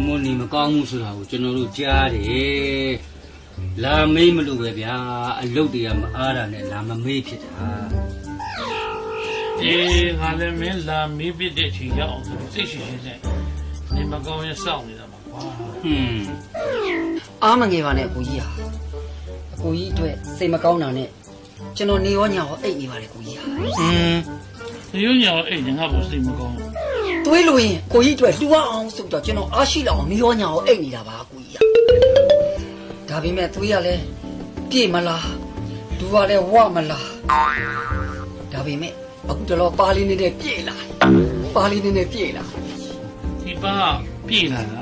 မနေမကောင်းဘူးဆိုတာကိုကျွန်တော်တို့ကြားတယ်လာမေးမလို့ပဲဗျာအလုတ်တွေကမအားတာနဲ့လာမမေးဖြစ်တာငါလည်းမင်းလာမေးပြတဲ့အချိန်ရောက်အောင်စိတ်ရှိရှိနဲ့နေမကောင်းရင်စောင့်နေတာပါကွာအားမငယ်ပါနဲ့ကိုကြီးဟာကိုကြီးအတွက်စိတ်မကောင်းတာနဲ့ကျွန်တော်နေရောညာရောအိတ်နေပါတယ်ကိုကြီးဟာနေရောညာရောအိတ်ငါ့ကိုစိတ်မကောင်းတွေးလို့ရင်ကိုကြီးအတွက်လှူအောင်ဆိုတော့ကျွန်တော်အားရှိလောက်အောင်နေရောညာရောအိတ်နေတာပါကိုကြီးဟာဒါပေမဲ့တွေးရလဲပြေမလားလူကလည်းဝမလားဒါပေမဲ့အခုတော့ပါလေးနေတဲ့ပြေလာပါလေးနေတဲ့ပြေလာဒီပါပြေလာတာ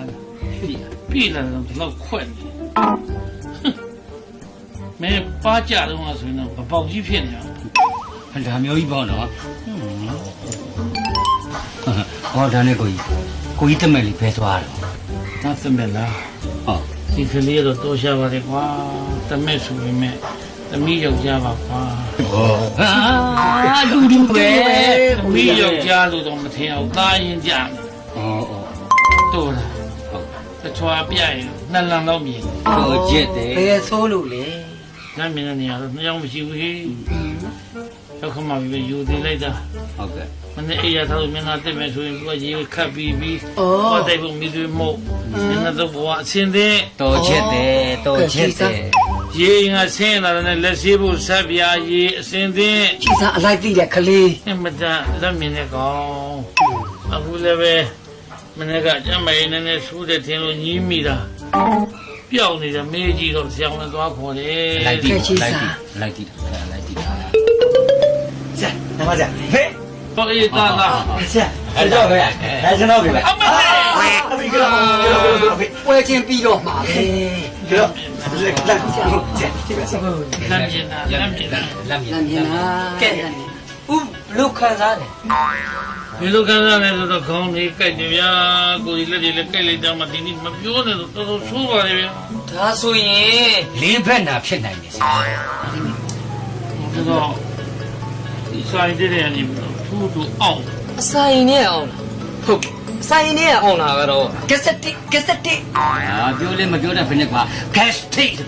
ပြေလာတော့ဒီလောက်ခွက်နေမင်းပါကြတော့ဆိုရင်တော့ပေါက်ကြီးဖြစ်နေတာဒါမျိုးကြီးပေါ့နော်ဟောဒါနဲ့ကိုကြီးတက်မဲ့လေးဖဲသွားတော့ငါတက်မဲ့လားဟုတ်ဒီကလေးတော့တိုးရှာပါတယ်ကွာတက်မဲ့ဆိုပေမဲ့သမီးယောက်ျားပါကွာလူလူပဲသမီးယောက်ျားလို့တော့မထင်အောင်သားရင်ကြမယ်တိုးလားဟုတ်တချွာပြရင်နှစ်လန်တော့မြင်တော့ကျက်တယ်ဘယ်ဆိုးလို့လဲနားမြင်နေရတော့နှစ်ယောက်မရှိဘူးဟေးရောက်ခမပြီးယူသေးလိုက်တာဟုတ်ကဲ့မနေ့အေးရထားလို့မျက်နှာတက်မယ်ဆိုရင်သူကရေခတ်ပြီးဟောတိုက်ဖို့မိသွေးမို့မျက်နှာတော့ဘဝအစင်းတဲ့တော်ချက်တယ်ရေငါဆင်းလာတဲ့လက်ရှိဖို့ဆက်ပြာရေအစင်းတဲ့ကြည်စားအလိုက်သိတဲ့ကလေးမတန်လက်မြင်တဲ့ကောင်အခုလည်းပဲမနေ့ကကျမရင်းနဲ့ဆူးတဲ့ထင်းလို့ညီးမိတာပျောက်နေတဲ့မေးကြီးတော့ဆရာဝန်သွားခေါ်တယ်လိုက်တီဇက်နမဇက်ဟဲ့တော့အေးတာလားဇက်အဲ့တော့ပဲအဲ့ကျွန်တော်ပြီပဲအမလေးပွဲချင်းပြီးတော့မှာပဲလက်မြင်နာကဲဦးလူခံစားတယ်ဒီလိုခံစားနေတော့ခေါင်းလေးကြိုက်တယ်ဗျာကိုကြီးလက်တွေလည်းကြိုက်လိုက်တော့မှဒီနေ့မပြောနဲ့တော့တော်တော်ဆိုးပါလေဗျာဒါဆိုရင်လင်းဘက်နာဖြစ်နိုင်တယ်ဆရာဒါတော့ဒီဆိုင်တဲ့နေထူးထူးအောင်အဆိုင်နဲ့အောင်ဟုတ်ဆိုင်နဲ့အောင်လာကတော့ကက်စတစ်ပြောလဲမပြောတတ်ဘယ်နဲ့ကွာ gas taste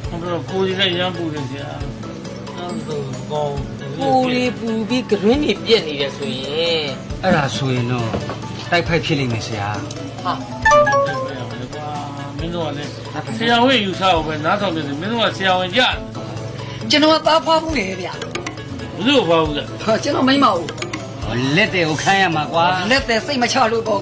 ဟုတ်တော့ကိုကြီးလည်းရမ်းပူတယ်ဆရာတော့ကောင်းကိုလေးပူပြီးဂရင်းနေပြက်နေတယ်ဆိုရင်အဲ့ဒါဆိုရင်တော့တိုက်ဖိုက်ဖြစ်လိမ့်မယ်ဆရာဟာမင်းတို့ကလည်းဆရာဝန်ယူဆအောင်ပဲနားထောင်နေတယ်မင်းတို့ကဆရာဝန်ကြကျွန်တော်သားဖွားဘူးလေဗျာဘယ်လိုဖွားဘူးလဲကျွန်တော်မိမ့်မဟုတ်လက်တွေကိုခမ်းရမှာကွာလက်တွေစိတ်မချလို့ပေါ့